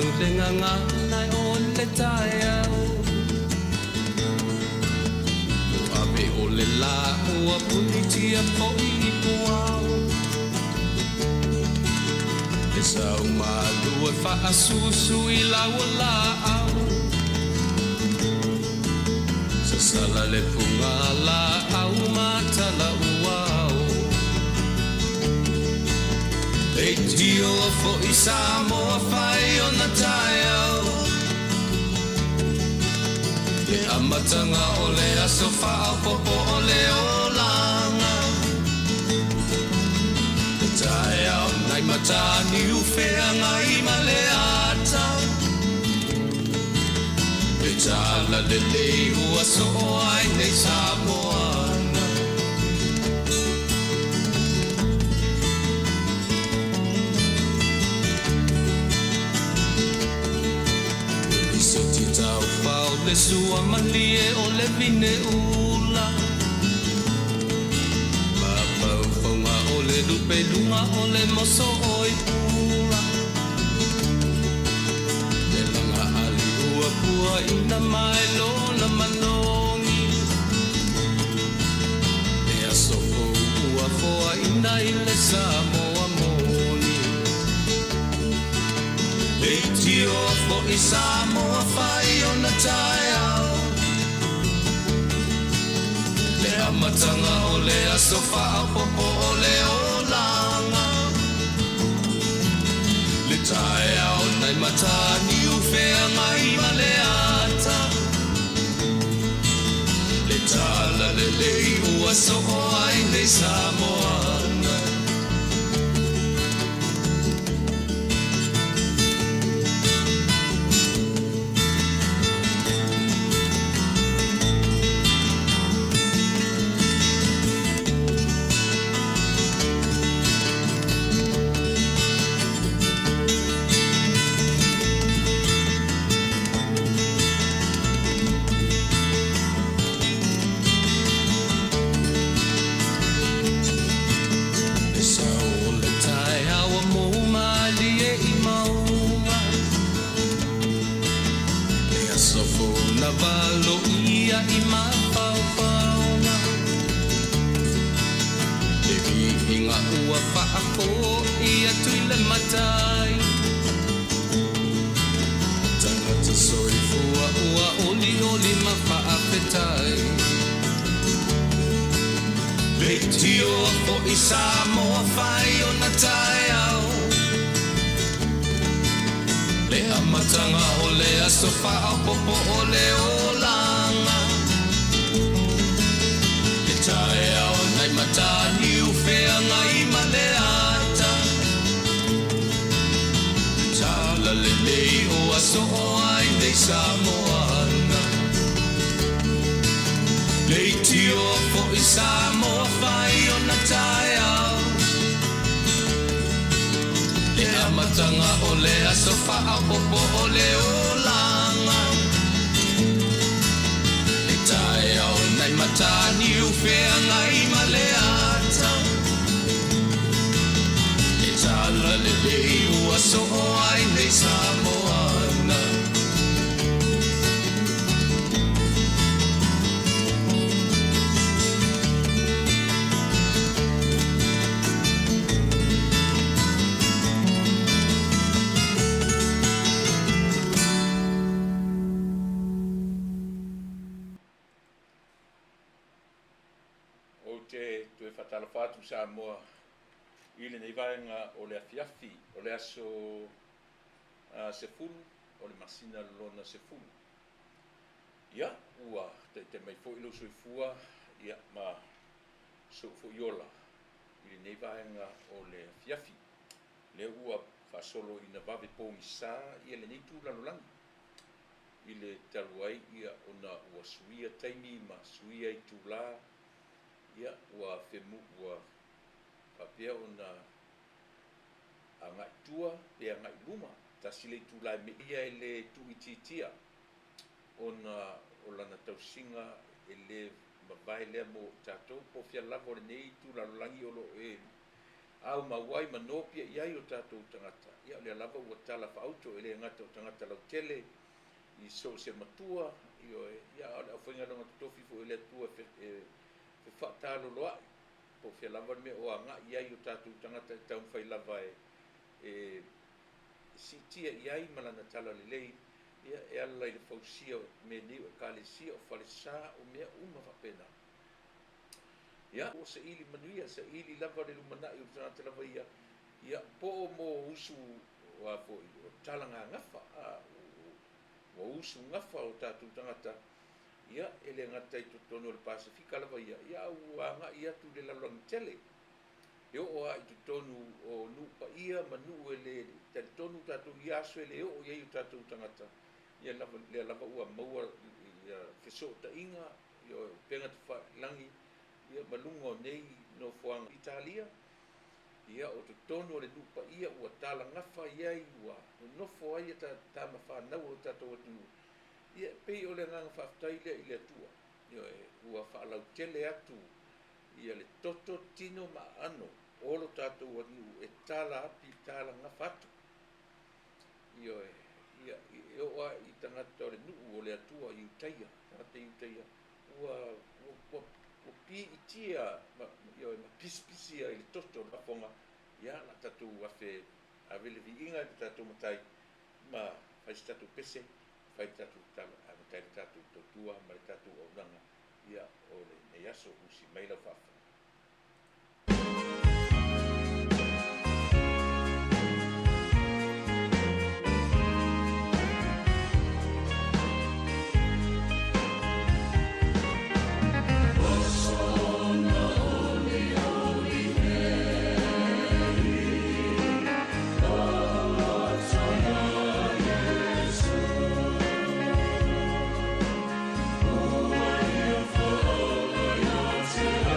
manu le nganga nai o le tai au Ave o le la ua punitia po I puau E sau malu e wha susu I lau la au Sa sala le punga la au matala uau E tio fo I Samoa whai o na tai au E amatanga o le aso wha popo o le o langa E tai au nai matani u whea ngai ma le ata E tala le lei ua so ai nei Samoana Le sua malie o le vine ula Mapau whaunga o le lupe lunga o le moso oi pula Le langa ali ua pua ina mai lona manongi Le aso ua foa ina I le Samoa moni Le tio fo I Samoa whai o na tai au Le amatanga o le aso wha popo o le o langa Le tai au nai matani u whea ngai ma le ata Le tala le lei ua so ai nei Samoana Faafetai Le tio o I Samoa whai o na tai au Le amatanga o le aso wha popo o le o langa Le tai au nai matani u whea ngai ma le ata Tala le lei o aso o ai nei Samoana Le tio fo I Samoa whai o na tai au Le amatanga o le aso wha popo o le o langa Le tai au nai matani u whea ngai ma le ata Le tala le lei ua so ai nei Samoana Fatu Samoa ile nei vaenga o le Afiafi o le aso sefulu o le masina lona sefulu ia ua te mai fo ilo soifua ia ma so fo iola ile nei vaenga o le Afiafi le ua fasolo ina vave pomisa ia le nei tulalangi ile taluai ia ona ua suia taimi ma suia I tula ia ua femu ua papea ona angai tua pe angai luma tasile tula me ia ele tuititia ona o lana tausinga ele mavai le mo tatou po fia lavo nei tulalangi o lo au mawai manopia iai o tātou tangata. Ia le lava ua tala whaauto e le ngata o tangata lau tele i so se matua ia o whainga longa tofi fo ele tua fe whaatalo loa po fia lava me o anga iai o tātou tangata i taun whai lava e si tia iai malana tala lelei ia e ala i le fausia me ni o kalesia o falesa o mea uma whapena. Ia o se ili manuia, se ili lava le lumanai o tangata lava ia po mo usu wa fo o talanga ngafa o usu ngafa o tātou tangata ia ele ngata i totono le Pasifika lava ia ua nga ia tu le lalong tele yo o i totono o nupa ia manu ele te tonu tātou ia so ele o ia i tātou tangata ia lava ua maua ia feso ta inga yo penga te langi ia malunga nei no fuanga Italia ia o totono le nupa ia ua tala ngafa ia i ua nofo ai ta tama whanau o tātou atu ia pei o le nganga Faafetai i le atua ia ua whaalau tele atu ia le toto tino ma ano olo tātou atu e tala api tala ngafa atu ia oa i tangata o le nuu o le atua i utaia tangata i utaia ua pi i tia ma pispisi i le toto la fonga ia la tātou afe avele vi inga i tātou matai ma whaisi tātou pese whai tātou tala amatai le tātou totua ma le tātou auaunaga ia o le nei aso usi mai lau whaafa.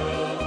Oh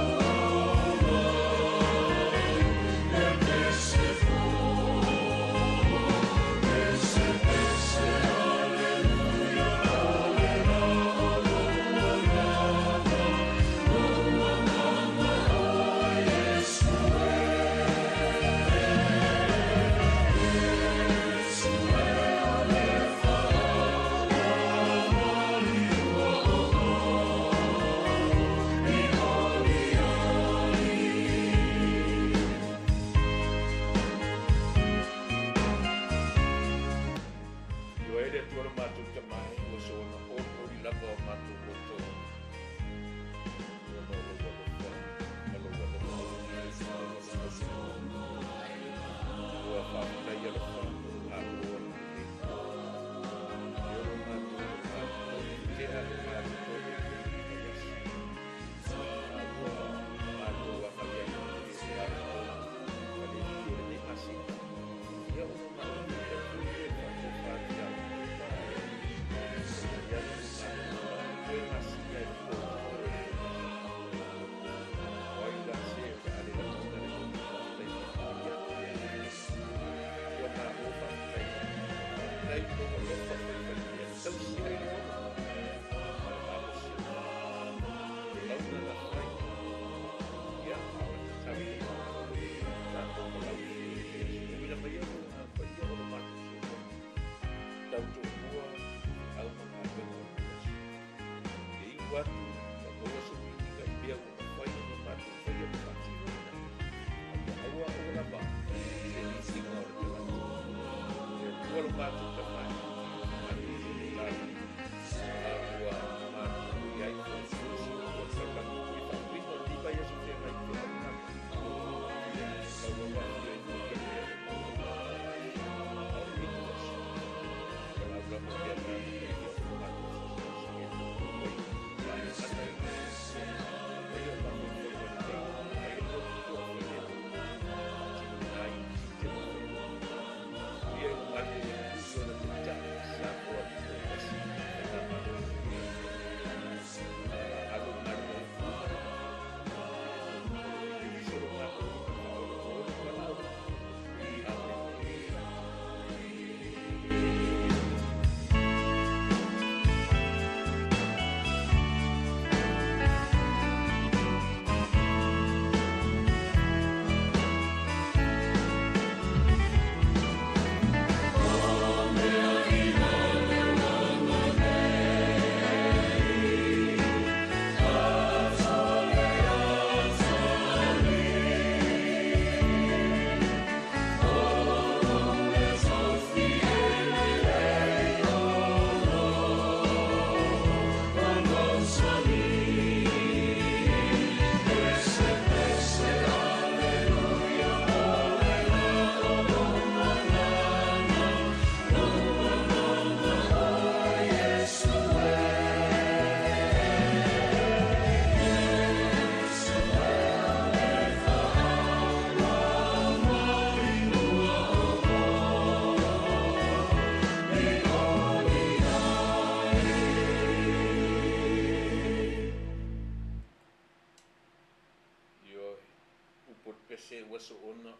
po pese waso ona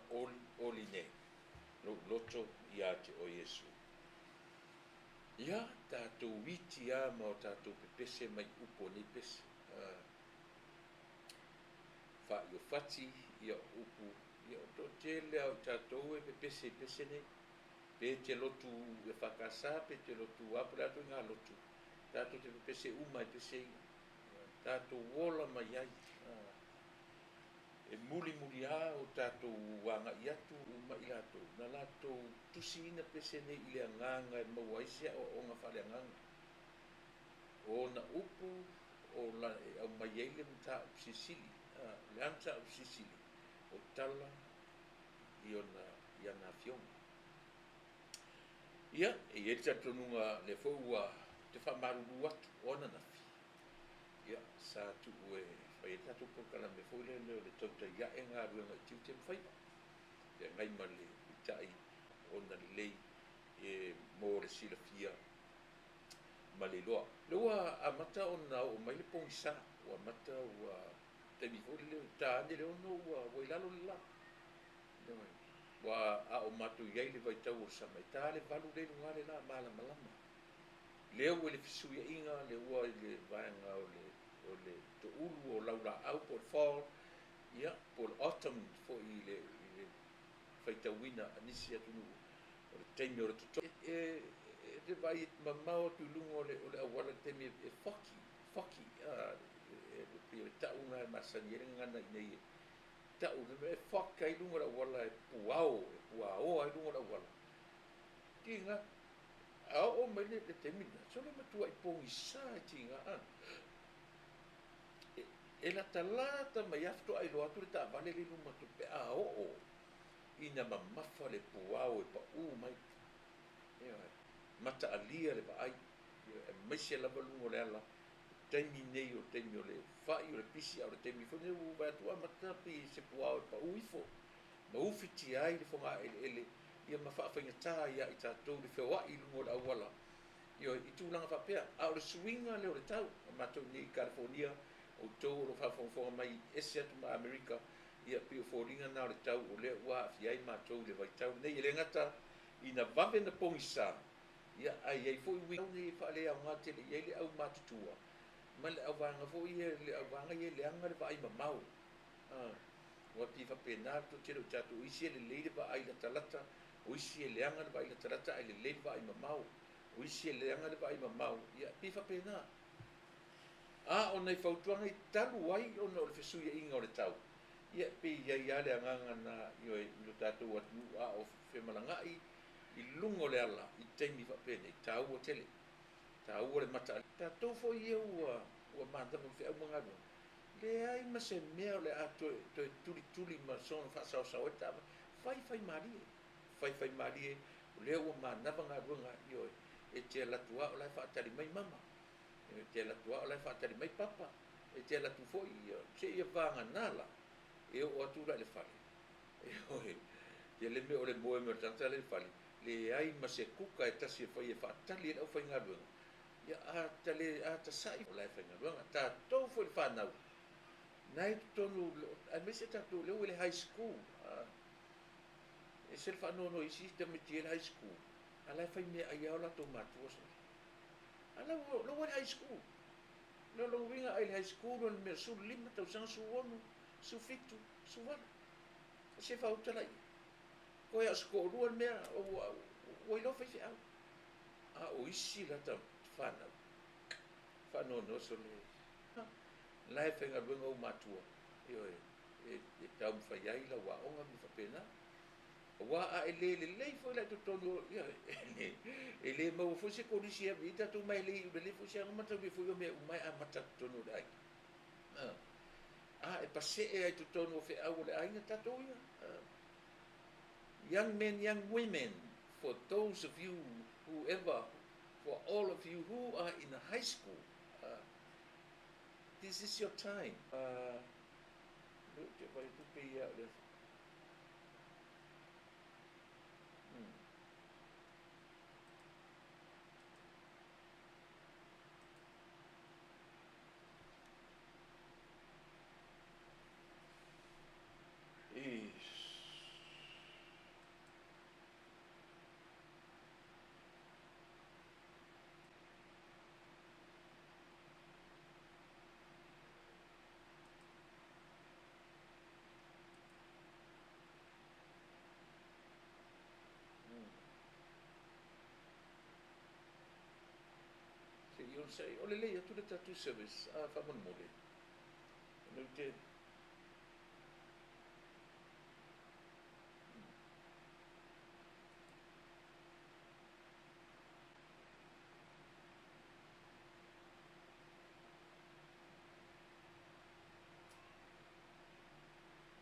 oli ne lo loto ia te o Yesu ia tātou witi a ma o tātou pese mai upo ni pese fa yo fati ia upu ia to tele au tātou e pese ne pe te lotu e whakasa pe te lotu apura tu ngā lotu tātou te pese umai pese tātou wola mai ai e muli a o tātou wanga i atu umai i atou na lātou tusi ina pese nei i le anganga e mauaisia o ngā whale anganga o na upu o la au mai eile mta o Sisili le anta o Sisili o Tala i ona i ana Fionga ia e e tatonunga le fōua te whamaruru atu ona nafi ia sa tu e whai e tatu pokala me fōile leo le tauta ia e ngā ruenga i tiu te mwhai ia ngai ma le itai ona lei e mō le sila fia ma le loa lewa a mata ona o mai le pongisa o mata o te mi fōile leo ta ane leo no o ilalo le la wa a o matu iai le vaitau o samaita le valu le lunga le la malama leo le fisu ia inga le ua le vaenga o le to ulu o laula au po fall ia po autumn fo i le faitauina Nisi atu o le taimi o le tuto te vai mamao tu lungo o le awala temi e foki e le taunga e masani ngana nei ta o me whakai lunga ra wala e puao ai lunga ra wala tinga a o me le temina so le matua i pongi sa tinga e la talata mai afto ai lo atu le ta vale le lunga tu pe a o ina mamafa le puao e pa mai mata alia le pa ai e mesia la lunga le ala temi nei o temi o le fai o le pisi o le temi fo ne u ba tua mata pi se puao pa uifo ma ufiti ai le fonga ele ia ma fa fainga ta ia i tātou le whewa i lungo la awala io i tūlanga whapea a o le swinga leo le tau matou ni California o tau o whafonga mai ese atu ma Amerika ia pio fōringa na o le tau o le ua afiai matou le vai tau nei ele ngata i na vave na pongisa ia ai fo i wina ni whale au ngate le iei le au matutua ma le awanga fo i le awanga i le anga le vai mamau wa pifa pena to tiro tatu isi le leile va ai la talata o isi le anga le vai la talata ai le leile vai mamau o isi le anga le vai mamau ia pifa pena o nei fautuanga i talu ai o no le fesu ia inga o le tau ia pe ia le anga na io lo tatu wa o fe malangai i lungo le ala i teimi va pena i tau o tele tau o le mata tatu fo ia ua manda mo fe au mga le ai ma se mea le ato to tuli ma son fa sa ta fai mari le ua mana nga runga io e te la tua o la fa tali mai mama e te la tua o la fa tali mai papa e te la tu fo io se ia vanga nala e o atu la le fale e oi te le me o le moe me tanta le fale le ai ma se kuka e tasi fa ia fa tali o fa nga runga ia a tale a ta sai o la fa nga runga ta to fo le fa na nai tonu a me se tatu le o le high school e se fa no isi te meti high school ala fa me ai ola to matu so ala lo high school lo winga ai high school on me su limita usan su ono su fitu su wana se fa utala ko ya sko ruan me o lo fa fi o isi la ta fa no so le lai fa nga luenga o matua io e tau fa yai la wa onga mi fa pena wa a le fo la to tono e le mo fo se ko disia vita tu mai le fo se ma tu fo yo me mai a mata tono dai e passe e to tono fe au le ai ta to young men young women for those of you whoever for all of you who are in high school this is your time look at what to be out there say o le le atu le tatu service a fa mon mole no te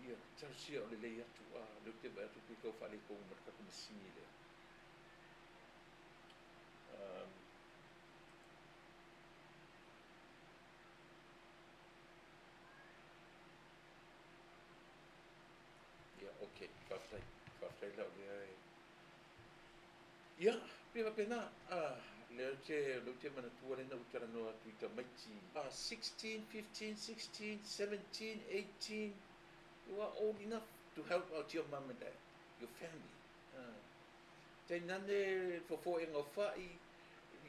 ia tarsia o le le atu a le te ba tu ko fa le ko ma ka ko sini le ia okay faafetai la le ia pena pena le te mana tua le na utara no atu ta maiti 16 15 16 17 18 you are old enough to help out your mom and dad your family te nane fo e ngofai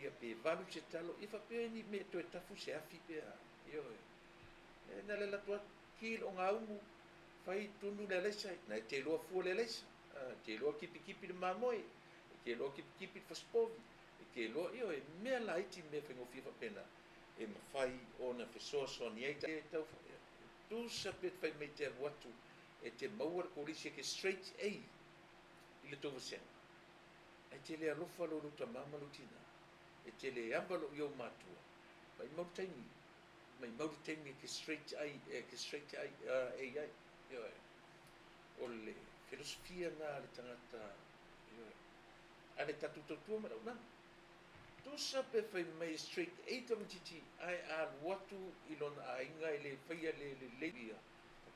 ia pe valu se talo i fa pe ni me to tafu se afi pe io na le la tua kilo ngau fai tunu le lesa na te lo fu le lesa te lo kipi le mamoi te lo kipi faspovi te lo io e me la iti me fe ngofi fa pena e ma fai ona fe so ni ai te tu sa pe fai me te watu e te mauar ko risi ke straight A i le tovu sen e te le alofa lo luta mama lutina e te le ambalo io matua mai mautaini ke straight A ai io o le filosofia na le tangata io ale tatu totua ma na tu sa pe fai mai straight A tamtiti ai al watu ilon ainga ile faia le lebia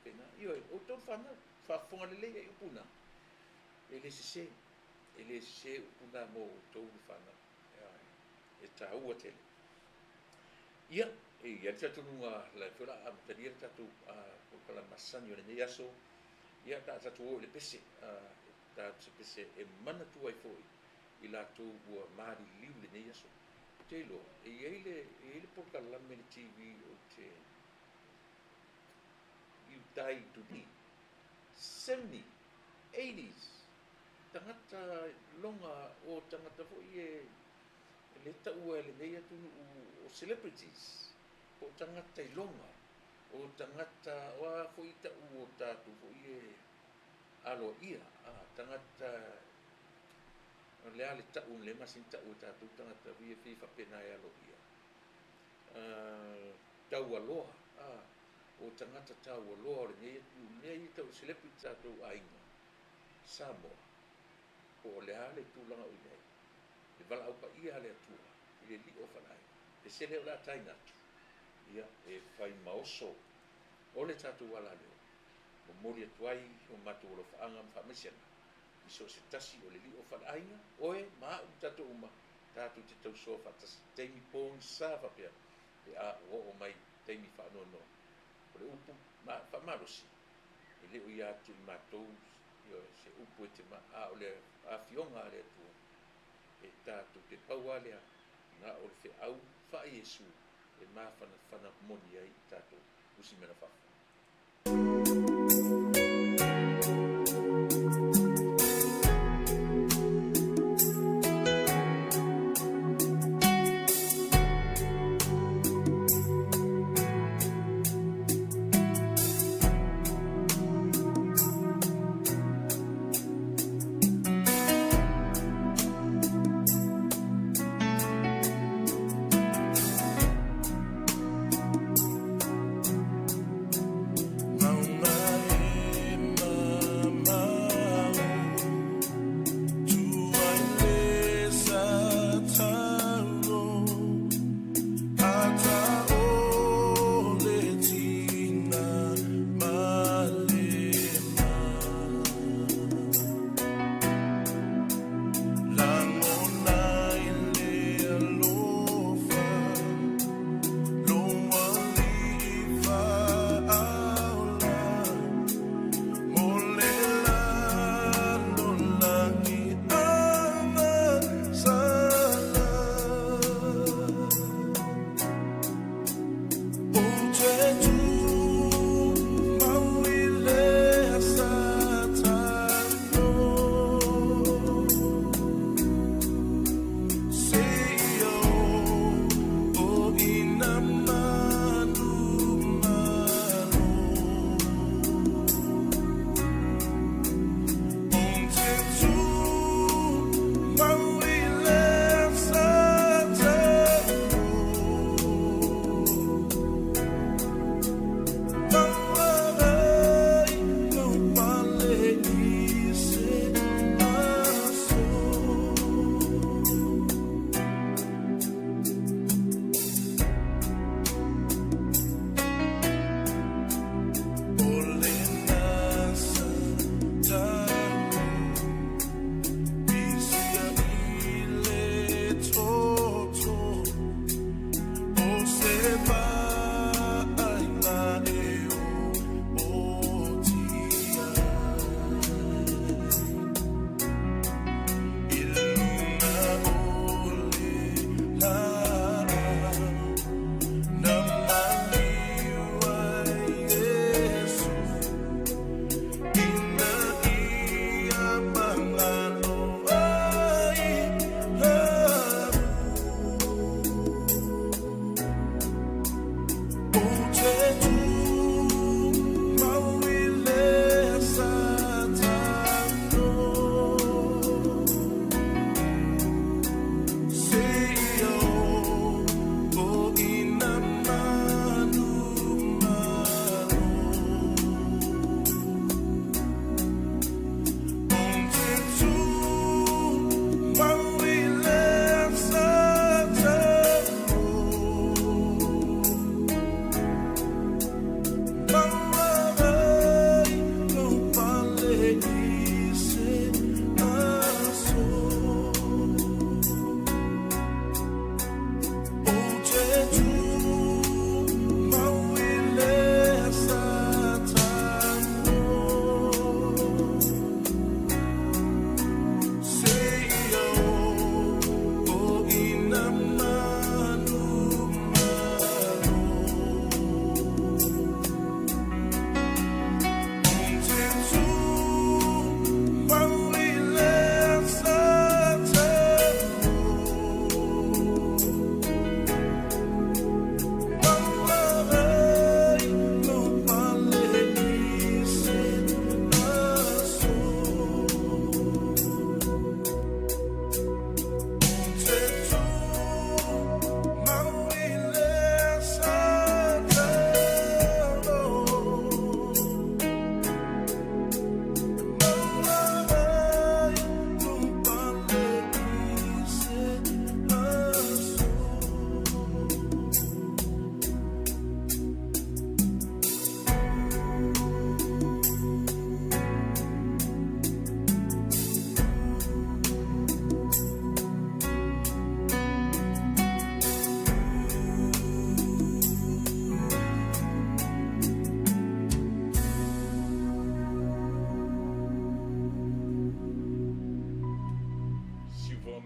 pena io o to fa fonga le e puna ele se puna mo to fana e Taua tele ia ia tatu nunga la fora am tadia tatu o kala masani o le aso ia tatu o le pese pese e mana tu ai foi i la tu o mari liu le aso telo e ele por kala me TV o te you die to be 70 80s tangata longa o tangata fo ie le tau e le mea tunu o celebrities o tangata i longa o tangata wa fo i tau o tatu fo ie alo ia tangata le ale tau le masin tau tatu tangata vie fifa pena e alo ia tau aloha o tangata tau aloha le mea i tau celebrities tatu ainga Samoa o le ale tūlanga o nei e wala au pa ia le atua i le li o whanai e se leo la taina ia e whai maoso o le tatu wala leo o mori atuai o matu o lo whaanga mwhamesiana i so se tasi o le li o whanainga oe maa tatu uma tatu te tau soa whatasi teimi pōngi sāwa pia e a o mai teimi whanono o le upu whamarosi e leo i atu i mātou se upu e te o le Afionga le tu e tatu te paualea na o le fe au fa Yesu e mafana moni ai tatu usi mena fa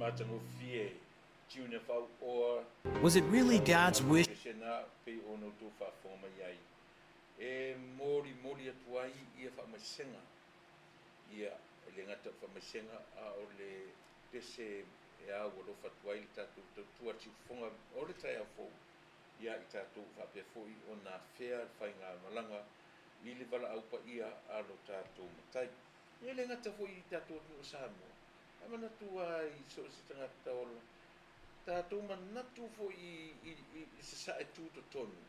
matango fie tiuna fau o Was it really Dad's wish? sena pe ono tu fa forma yai e mori atuai ia fa masenga ia le ngata fa masenga a o le tese e a o lo fa tuai tatu tua ti fonga o le tai a fo ia i tatu fa pe foi ona fea fa nga malanga i le vala au pa ia a lo tatu matai ia le ngata foi i tatu o Samoa amana tua i so se tanga taolo tatu manatu foi i se sa e tu to tonu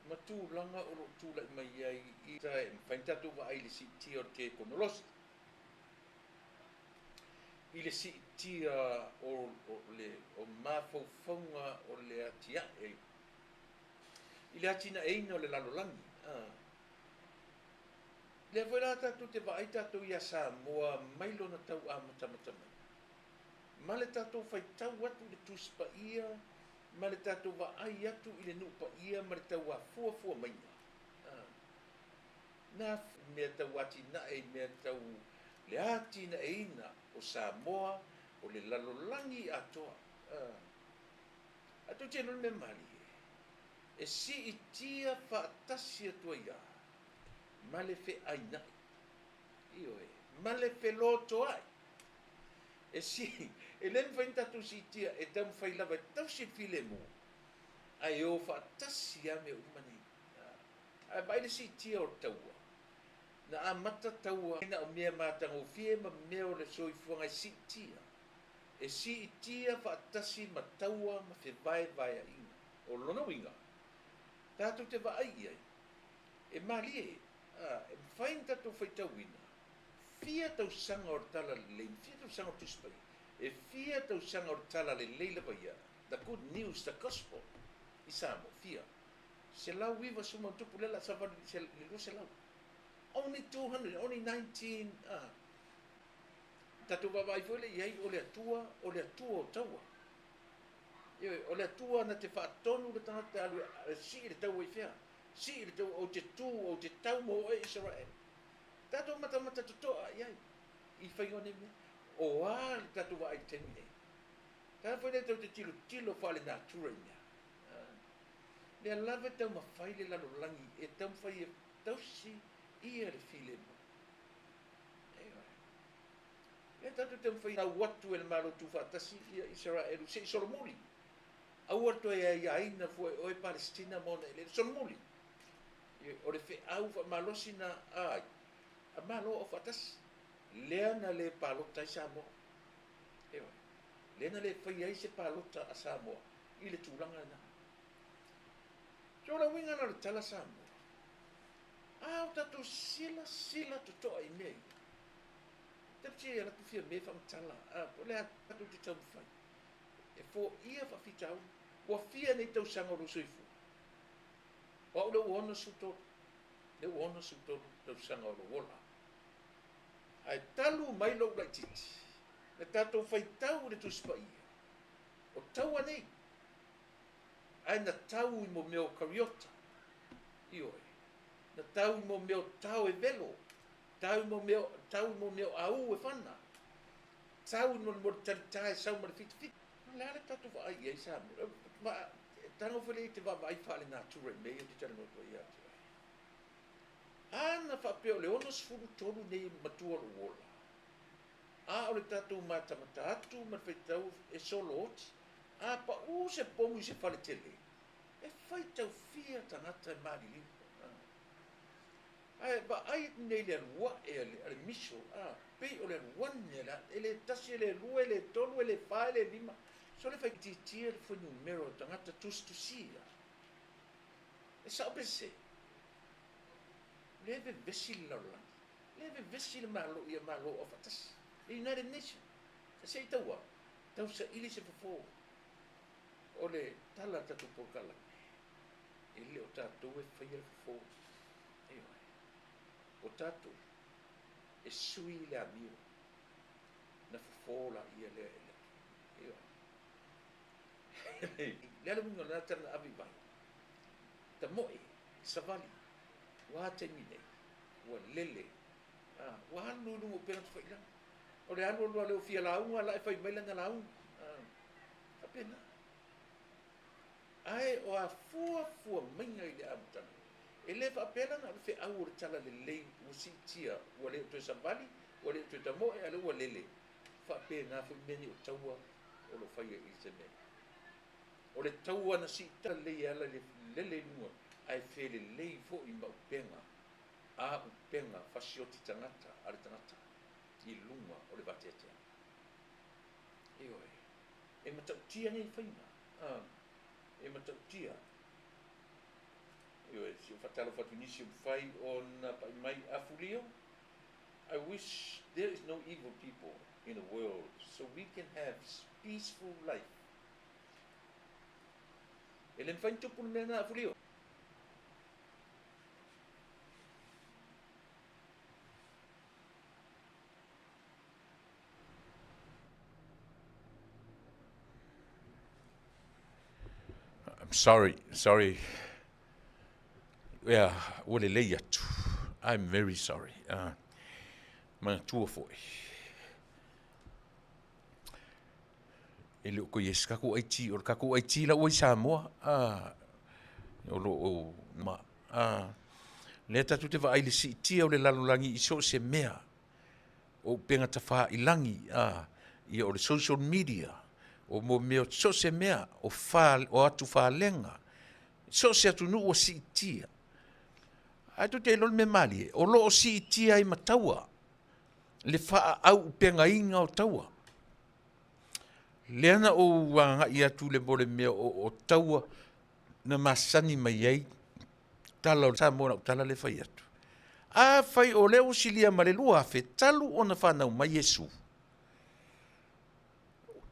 matu langa o lo tu la mai ai i tai fa tatu va ai le si ti o te konolos i le si tia o le o mafaufaunga o le atia e i le atina e ino le lalolangi le wera tatu te vai tatu ia Samoa mailo na tau a matamata mai ma le tatu fai tau atu le tuspa ia ma le tatu va ai atu i le nupa ia ma le tau a fua mai na mea tau atina e mea tau le atina e ina o Samoa o le lalolangi atoa atu tēnol me mali e si i tia whaatasi atua ia ma le fe aina io e ma le fe loto ai e si e len whaintatu si tia e tau whai lava e tau si file mo ai o whaatasi a me umani ai baile si tia o taua na a mata taua ina o mea mātango fie ma mea o le soifuanga si tia e si tia whaatasi ma taua ma fe vai a inga o lona winga tātou te wa ai ai e mali e whain tātou whai tauina fia tau sanga o tala le lein fia tau sanga o tuspai e fia tau sanga o tala le leila baia the good news, the gospel i Samoa fia se lau wiwa suma tupu lela savani se lau only 200, only 19 tatu wawai fwele iai o le atua o taua o le atua na te whaatonu le tangata alu si le taua i whea si le taua o te tū o te tau mo o Israel tatu mata tutoa iai i whaione mea o le tatu wa ai temi e tatu whele tau te tilo whale nā tura i mea le alawe tau mawhai le lalo langi e tau whai e tau si ia le file mo e tatu te mwhai na watu e le malo tu whaatasi ia Israel se i Solomoli au atu e aina fue o e Palestina mona e le Solomoli o le fe au wha malosi na ai a malo o whaatasi lea na le palota i Samoa lea na le whai ai se palota a Samoa i le tūlanga na so la winga na le tala Samoa au tatu sila tutoa i mei tapti e la tu fia me whamtala po lea tatu te tau mwhai e fo ia whawhitau ua fia nei tau sanga ro soifu wa ule uona suto tau sanga ro wola ai talu mai lo lai titi le tatu whaitau le tuspa ia o tau anei ai na tau i mo meo kariota io na tau mo meo tau e velo tau mo meo au e whana tau mo tae sau ma le fiti le ale tatu wa ai e sa ma tango whele te wa ai whale nā tura mei o te tala no tua ia te ana whapeo le ono sfuru tonu nei matua lo wola o le tatu matamata atu ma whaitau e solo oti pa u se pomu i se whale tele e whaitau fia tangata e marilima ai nei le rua e le miso pe o le ruane la ele tasi le rua le tolu le fa le lima so le fai titia le foi numero tangata tusia e sa pese leve vesi la leve vesi le malo ia malo o fatas e United Nations se taua tau sa ili se fofo o le tala tatu pokala ele o tatu e fai le fofo o tatu e sui le amio na fofola ia le le ala munga na tana avi vai ta moe savali wa te mine wa lele wa lulu o pena tu faila O le anu lua leo fia launga, la e whai mailanga launga. Apena. Ai o a fua mainga i le amutanga. E le whapena na le au o le tala le lei musi tia ua leo tue Vale, ua leo tue Samoa, e ale ua lele. Whapena fo meni o taua o lo whaia i se mea. O le taua na si ta lei ala le lele nua, ai whe le lei fo i maupenga. A upenga whasioti tangata, ale tangata. I lunga o le vatetea. Eoi. E matautia nei whainga. E matautia. Eoi, si o whatalo whatu nisi o whai o na pai mai afulio. I wish there is no evil people in the world so we can have peaceful life. E le mwhain tupu mea na afulio. Sorry. Yeah, wale lei atu. I'm very sorry. Mana tua foi. E leo ko yes kaku aiti, or kaku aiti la oi Samoa. O lo o ma. Le tatu te va ai le si tia o le lalolangi i so se mea. O penga tafa ilangi. Ia o le social media. O mo meo so se mea o atu whalenga. So se atu nu o si tia. Ai tu te lol me mali. O lo o si tia i Taua. Le wha au penga inga o Taua. Le ana o wanga i atu le mole mea o Taua na masani mai ei. Tala o Samoa o tala le whai atu. A whai o leo silia ma le lua fe talu o na whanau mai Yesu.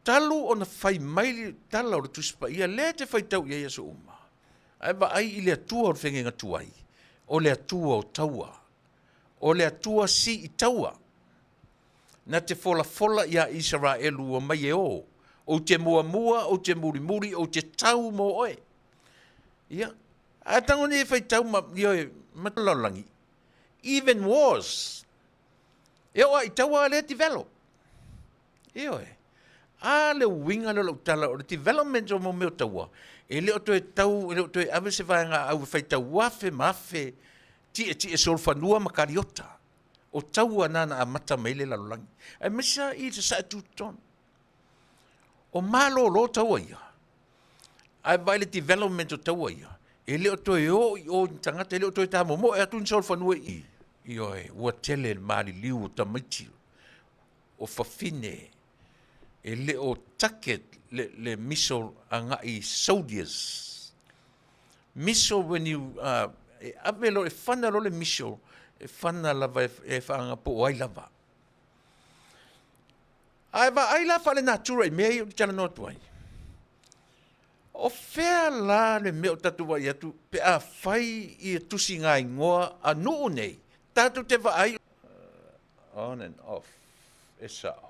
Talu o na whai mai tala o le tuspa ia le te whai tau ia Yesu uma. Ai ba ai i le atua o whengenga tuai. O le atua o Taua. O le atua si i Taua. Na te fola ia Israelu o mai e o. O te mua, o te muri, o te tau mo oe. Ia. A tango ni e whai tau matalalangi. Even wars. E o i Taua le develop. E oe. A le winga le tala o le development o mo meo Taua. E le o toe tau, e le o toe ave se vaenga au whai tau wafe mafe. Ti e solfanua makariota. O Taua nana a mata meile la langi. Ai mesa i te sa tuton. O malo lo Taua ia. Ai vai le development o Taua ia. E leo toi o tangata, e leo toi tā momo, e atun solfanua i. I oe, ua tele maali liu o tamaiti. O fafine. E leo take le missile anga i soldiers. Missile when you, e avelo e whana lo le missile, e whana lava e whaanga po ai lava. Ai va ai lava le natura i mea i o te Talanoaina. O whea la le meo tatua i atu, pe a whai i e tusi ngā ingoa a nuu nei. Tatu te wa ai. On and off. E sao.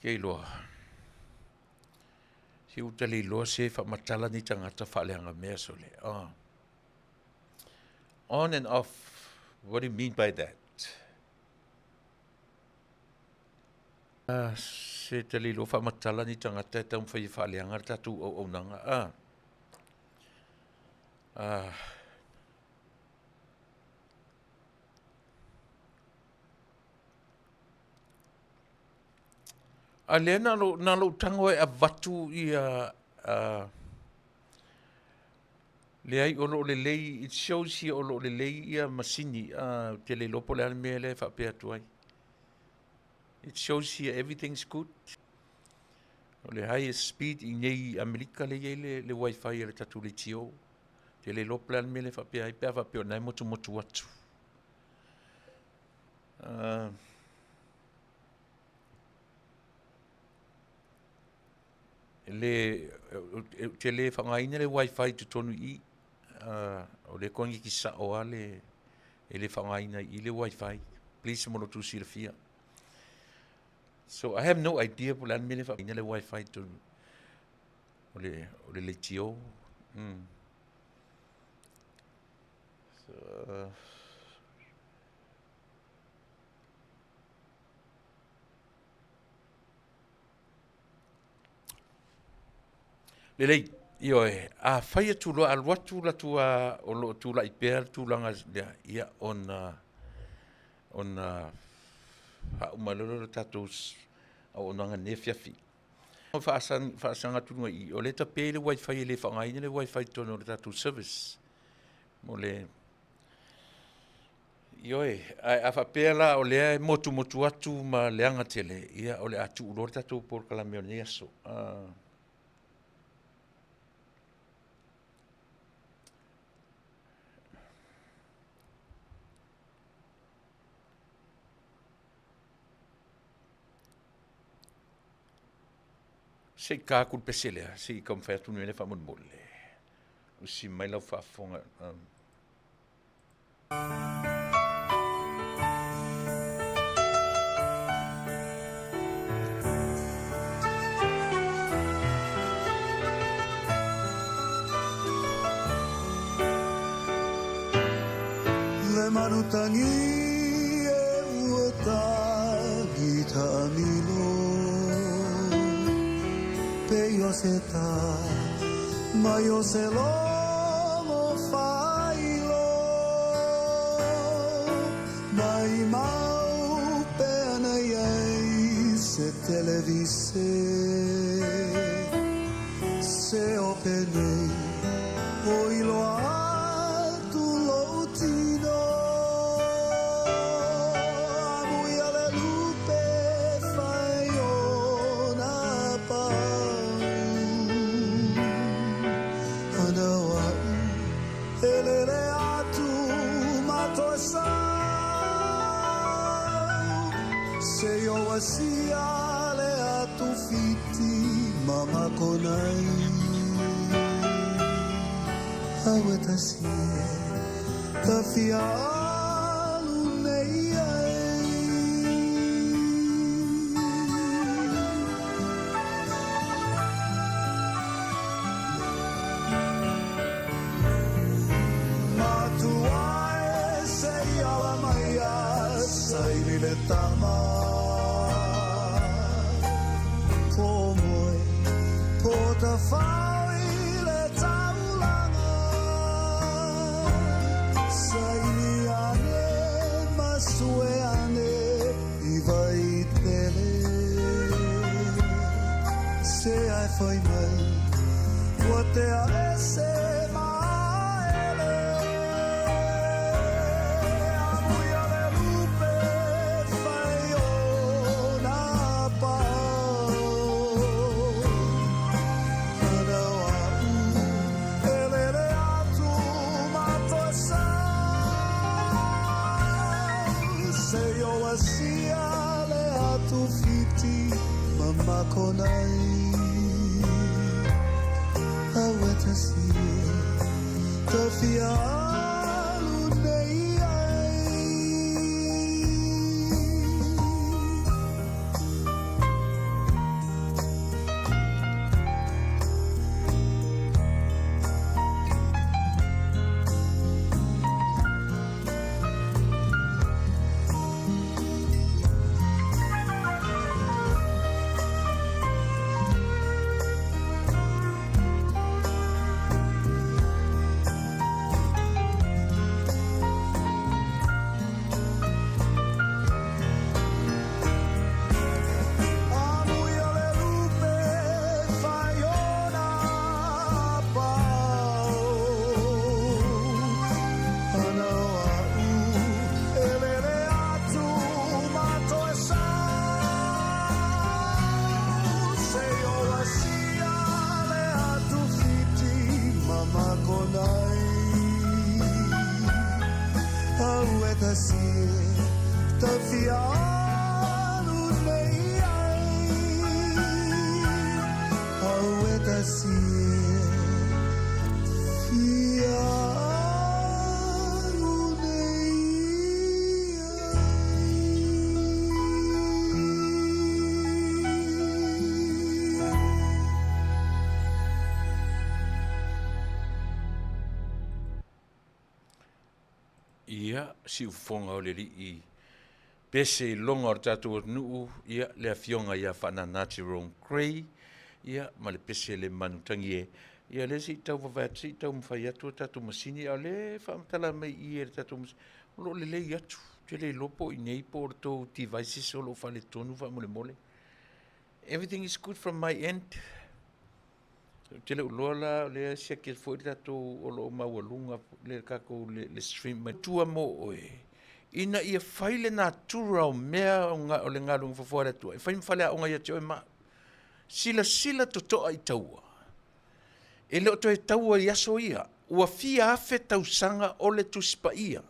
Kei loa. Si utali loa se whamatala ni tangata whaleanga mea sole. On and off. What do you mean by that? Se tali loa whamatala ni tangata e taum whai whaleanga tatu Auaunaga. A lea na lo tango e a watu i a leai o lo le lei, it shows here o lo le lei i a masini te le lopo le almea le whapea tuai. It shows here everything's good. O le highest speed i nei Amerika le iei le wifi e le tatu le tio. Te le lopo le almea le whapea i pia whapea nai motu atu. Te le whangaina le wifi te tonu i o le kongi ki sa o ale e le whangaina i le wifi please mono tu si le fia so I have no idea pulan me le whangaina le wifi tonu o le tio. So, lelei io a fai atu lo al watu la tua o lo tu la iper tu langa ia on ha umalolo tatus o nanga nefiafi o fa tu i o le tapele wifi le fa ngai le wifi tono le tatu service mo le io a fa pela o le motu atu ma leanga tele ia o le atu lo tatu por kala me ni aso se ka kul pesele si kom fa tu ne fa mon molle o si mai la fa fonga le manutangi e uota gita amino yo se ta ma yo se lo failo mai mau pena ye se televise se opene oi lo tu lo tino amuia le lupe fai ona pa se yo wasia le atu fiti mama konai awatasi tafia lunei le tama pomoe pota fai le taulanga sai ane masue ane ivai tele se ai foi mai what a ese konai awatasi tafia lunei Ia, si ufonga o le li I pese I longa o tātou nuu, ia le afionga ia whananati Rome Cray, ia ma le pese le manutangi e. Ia le si tau wawat, si tau mwhai atu tātou masini, a le whaamtala mai I e tātou masini. Lo le lei atu, te le lopo I nei po o tō devices o lo whale tonu wha mole mole. Everything is good from my end. Te le uloa la, le sia kia fwoi tātou o lo maualunga, le kako le stream mai. Tua mo oe. Ina ia whaile nā tura o mea o le ngalunga whawhara tua. E whaim whale a onga ia te oe maa. Sila to toa I taua. E leo to e taua I aso ia. Ua fia afe tausanga o le tuspa ia.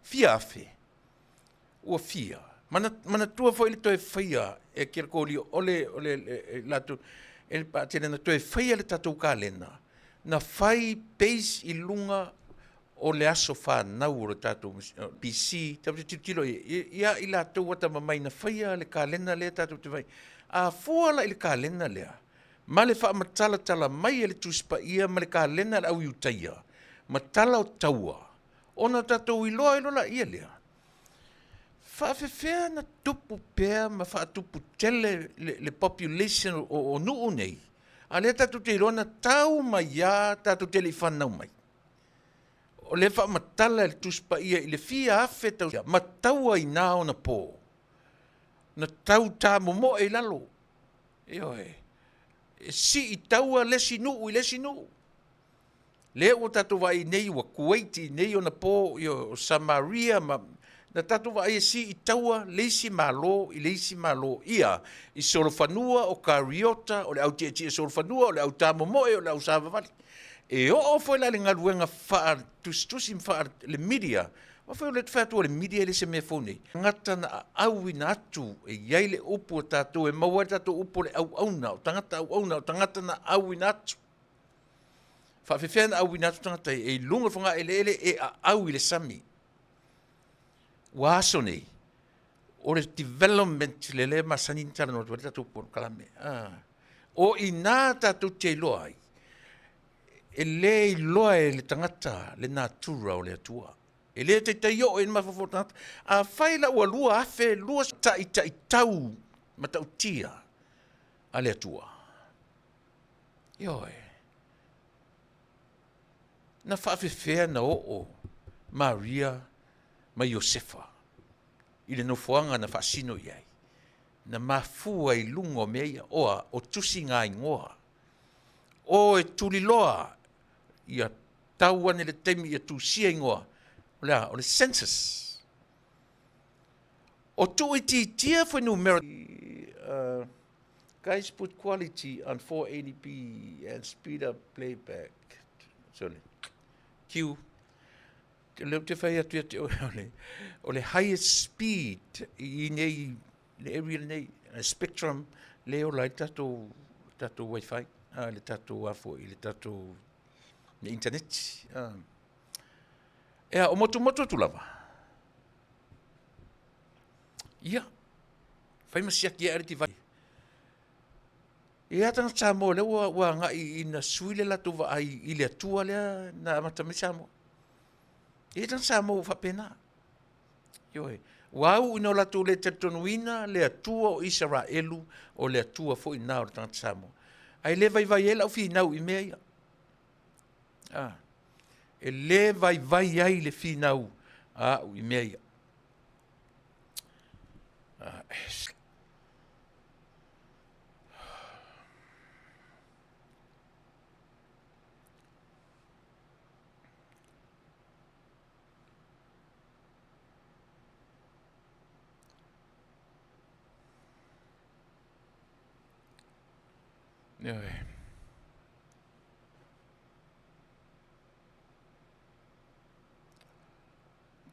Fia afe. Ua fia. Mana tua fo ile to e whaia. E kira kōli o le latu. E pātene na to e whaia le tatou kālena. Na whai base I lunga o le aso whanau o le tātou PC. Tāpute tilo ia I lātou wata mamai na whaia le kālena lea tātou te vai. A fuala I le kālena lea. Ma le wha matala mai e le tuspa ia ma le kālena le au iutaia. Matala o taua. Ona tātou I loa ia lea. Faafetai na tupu pea ma tupu tele le population o nuu nei. A lea tātou te rona tau mai ia tātou tele I whanau mai. O le wha matala le tuspa ia I le fia afe tau. Ma taua I nā o na pō. Na tau tā momo e lalo. Ioe. Si I taua lesi nuu I lesi nuu. Le o tātou vai nei wa Kuwait nei o na pō o Samaria ma na tatu wa ai si I taua leisi malo I leisi malo ia I solofanua o kariota o le au tia solofanua o le au tamomoe o le au savavali. E o foi la le ngaluenga wha tustusi wha le media. Wa foi le whātua le media le se mea fone. Ngata na au ina atu e iai le upo tātou e maua tātou upo le auauna o tangata auauna o tangata na au ina atu. Faafetai na au ina atu tangata e lunga whanga ele e au I le sami. Waso nei, o le development le masani Talanoaina wale tātou pono kalame. O I nā tātou te iloa ai, e le iloa e le tangata le nā tura o le atua. E le te taio e mawhawho tangata, a whaila ua lua afe, lua ta I tau, matau tia, a le atua. Ioe. Na whaafetai na o Maria, ma Iosefa, I le nofoanga na whaasino iai. Na mafua I lungo mea oa o tusi ngā ingoa. O e tuliloa I a taua ne le temi I a tusia ingoa. O le census. O tu I tia for numeric. Guys put quality on 480p and speed up playback. Sorry. Q. Leo te whai atu o le highest speed I nei, le area nei, spectrum, leo lai tatou wifi, le tatou afo I le tatou le internet. Ea, o moto tu lava. Ia, whai masiaki ere ti vai. Ea tanga Samoa leo wa ngai ina suile la tu vai I le atua lea na matame Samoa. E tan Samoa whapena. Ioe. Wau ino latu le Taunu'u le atua o Israelu o le atua fo I nao le tangata Samoa. Ai le vai e lau whinau I mea ia. E le vai ai le whinau I mea ia.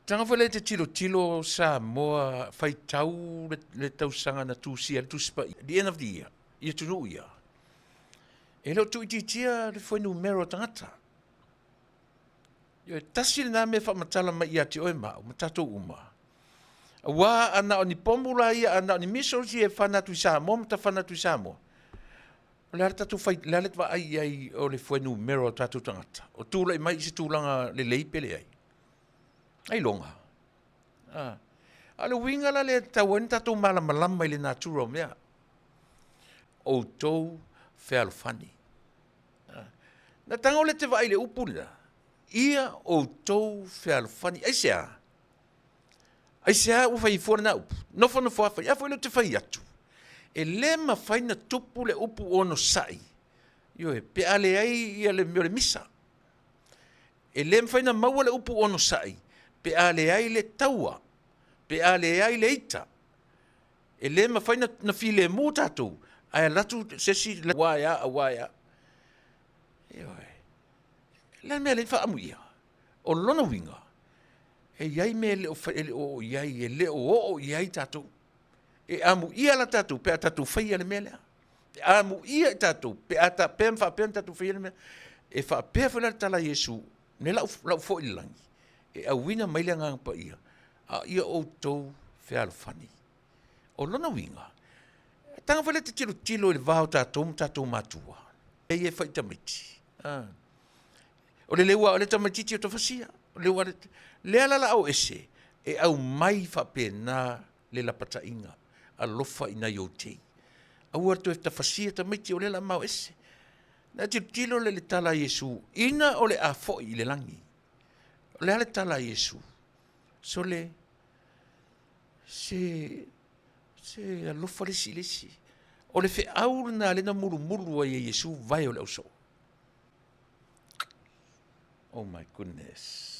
Tanga whale te tilo Samoa whai tau le tausanga na tūsia le tūsipa the end of the year, ia tunu ia. E leo tu ititia le whai numero tangata. Ia tasi le nā mea whamatala mai ia te oe mao, matatou uma. Wa ana o ni pomula ia, ana o ni misos ia whanatu I Samoa, mata whanatu I Samoa. O le tatu whai, le alet wa ai o le whai numero tatu tangata. O tūla I mai I se tūlanga le leipele ai. Ai longa. Ale winga la le tawen tatu malama i le natura mea. O tou whea fani. Na tanga o le te vai le upula. Ia o tou whea fani. Ai sea u fai fora na upu. No whana whawhai. A whai te whai atu. E le ma whai na tupu le upu ono sai. Ioe, pe ale ai ia le misa. E le ma whai na maua le upu ono sai. Pe ale ai le taua. Pe ale ai le ita. E le ma whai na file mō tātou. Ai latu sesi la waia a waia. Ioe. Le mea le wha amu ia. O lona winga. E iai me le o iai, e le o iai tātou. E amu ia la tātou, pe a tātou whai ale mea lea. E amu ia tātou, pe a ta pēm wha pēm tātou whai ale mea. E wha pēr whai la tala Yesu, ne lau fo i langi. E a wina maile ngang pa ia. A ia o tou whea fani. O lona winga. Tanga whai te tilo i le vāo tātou mātua. E e whai tamiti. O le lewa o le tamatiti o ta whasia. O le lewa le alala au ese. E au mai whapena le lapata inga. A lofa ina iotei. Au arto e ta whasia tamiti o le la mau ese. Na tilo le tala Yesu. Ina o le a foi i le langi. O le ale tala Yesu. So le se alofa lesi. O le fe au na le na muru a Yesu vai o le oso. Oh my goodness.